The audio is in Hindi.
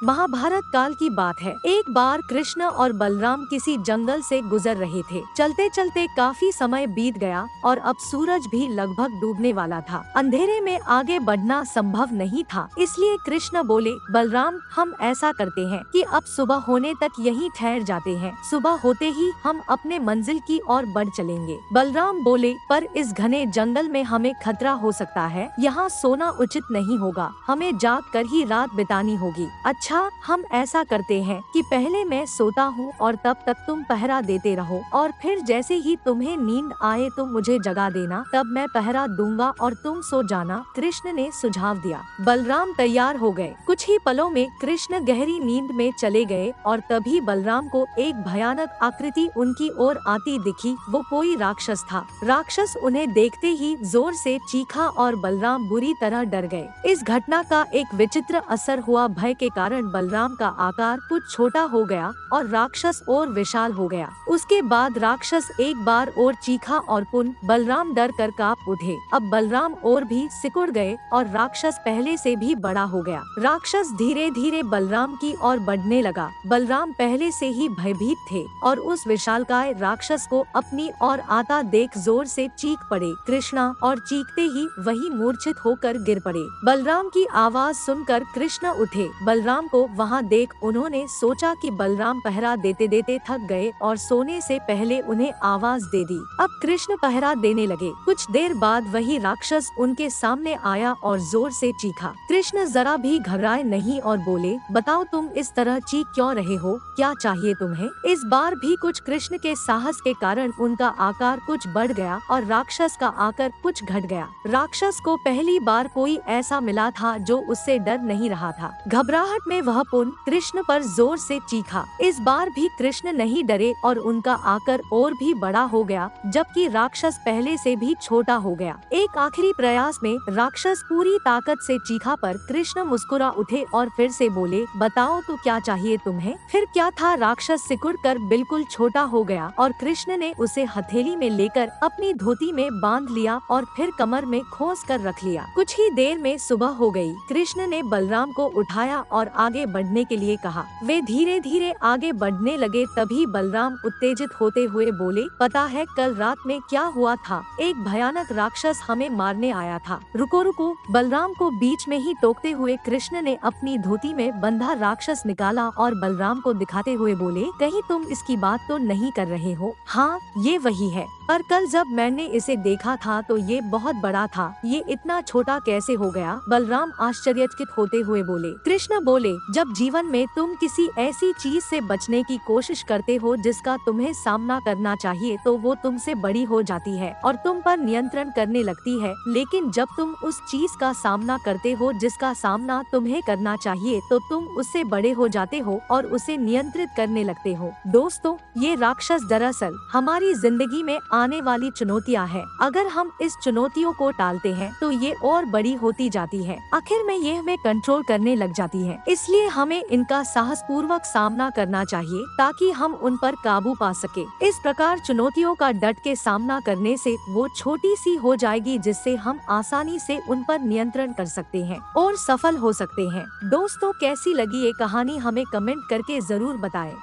महाभारत काल की बात है। एक बार कृष्ण और बलराम किसी जंगल से गुजर रहे थे। चलते चलते काफी समय बीत गया और अब सूरज भी लगभग डूबने वाला था। अंधेरे में आगे बढ़ना संभव नहीं था, इसलिए कृष्ण बोले, बलराम, हम ऐसा करते हैं कि अब सुबह होने तक यहीं ठहर जाते हैं। सुबह होते ही हम अपने मंजिल की ओर बढ़ चलेंगे। बलराम बोले, पर इस घने जंगल में हमें खतरा हो सकता है, यहाँ सोना उचित नहीं होगा, हमें जाग कर ही रात बितानी होगी। अच्छा, हम ऐसा करते हैं कि पहले मैं सोता हूँ और तब तक तुम पहरा देते रहो, और फिर जैसे ही तुम्हें नींद आए तुम मुझे जगा देना, तब मैं पहरा दूंगा और तुम सो जाना। कृष्ण ने सुझाव दिया। बलराम तैयार हो गए। कुछ ही पलों में कृष्ण गहरी नींद में चले गए और तभी बलराम को एक भयानक आकृति उनकी ओर आती दिखी। वो कोई राक्षस था। राक्षस उन्हें देखते ही जोर से चीखा और बलराम बुरी तरह डर गए। इस घटना का एक विचित्र असर हुआ। भय के कारण बलराम का आकार कुछ छोटा हो गया और राक्षस और विशाल हो गया। उसके बाद राक्षस एक बार और चीखा और पुनः बलराम डर कर कांप उठे। अब बलराम और भी सिकुड़ गए और राक्षस पहले से भी बड़ा हो गया। राक्षस धीरे धीरे बलराम की ओर बढ़ने लगा। बलराम पहले से ही भयभीत थे और उस विशालकाय राक्षस को अपनी ओर आता देख जोर से चीख पड़े, कृष्णा, और चीखते ही वही मूर्छित होकर गिर पड़े। बलराम की आवाज सुनकर कृष्ण उठे। बलराम को वहां देख उन्होंने सोचा कि बलराम पहरा देते देते थक गए और सोने से पहले उन्हें आवाज दे दी। अब कृष्ण पहरा देने लगे। कुछ देर बाद वही राक्षस उनके सामने आया और जोर से चीखा। कृष्ण जरा भी घबराए नहीं और बोले, बताओ तुम इस तरह चीख क्यों रहे हो, क्या चाहिए तुम्हें? इस बार भी कुछ कृष्ण के साहस के कारण उनका आकार कुछ बढ़ गया और राक्षस का आकार कुछ घट गया। राक्षस को पहली बार कोई ऐसा मिला था जो उससे डर नहीं रहा था। घबराहट में वह पुनः कृष्ण पर जोर से चीखा। इस बार भी कृष्ण नहीं डरे और उनका आकार और भी बड़ा हो गया, जबकि राक्षस पहले से भी छोटा हो गया। एक आखिरी प्रयास में राक्षस पूरी ताकत से चीखा पर कृष्ण मुस्कुरा उठे और फिर से बोले, बताओ तो क्या चाहिए तुम्हें? फिर क्या था, राक्षस सिकुड़कर बिल्कुल छोटा हो गया और कृष्ण ने उसे हथेली में लेकर अपनी धोती में बांध लिया और फिर कमर में खोस कर रख लिया। कुछ ही देर में सुबह हो गई। कृष्ण ने बलराम को उठाया और आगे बढ़ने के लिए कहा। वे धीरे धीरे आगे बढ़ने लगे। तभी बलराम उत्तेजित होते हुए बोले, पता है कल रात में क्या हुआ था? एक भयानक राक्षस हमें मारने आया था। रुको रुको, बलराम को बीच में ही टोकते हुए कृष्ण ने अपनी धोती में बंधा राक्षस निकाला और बलराम को दिखाते हुए बोले, कहीं तुम इसकी बात तो नहीं कर रहे हो? हाँ, ये वही है, पर कल जब मैंने इसे देखा था तो ये बहुत बड़ा था, ये इतना छोटा कैसे हो गया? बलराम आश्चर्यचकित होते हुए बोले। कृष्ण बोले, जब जीवन में तुम किसी ऐसी चीज से बचने की कोशिश करते हो जिसका तुम्हें सामना करना चाहिए, तो वो तुमसे बड़ी हो जाती है और तुम पर नियंत्रण करने लगती है। लेकिन जब तुम उस चीज का सामना करते हो जिसका सामना तुम्हें करना चाहिए, तो तुम उससे बड़े हो जाते हो और उसे नियंत्रित करने लगते हो। दोस्तों, ये राक्षस दरअसल हमारी जिंदगी में आने वाली चुनौतियाँ हैं। अगर हम इस चुनौतियों को टालते हैं तो ये और बड़ी होती जाती है। आखिर में ये हमें कंट्रोल करने लग जाती है। इसलिए हमें इनका साहस पूर्वक सामना करना चाहिए ताकि हम उन पर काबू पा सके। इस प्रकार चुनौतियों का डट के सामना करने से वो छोटी सी हो जाएगी, जिससे हम आसानी से उन पर नियंत्रण कर सकते हैं और सफल हो सकते हैं। दोस्तों, कैसी लगी ये कहानी हमें कमेंट करके जरूर बताएं।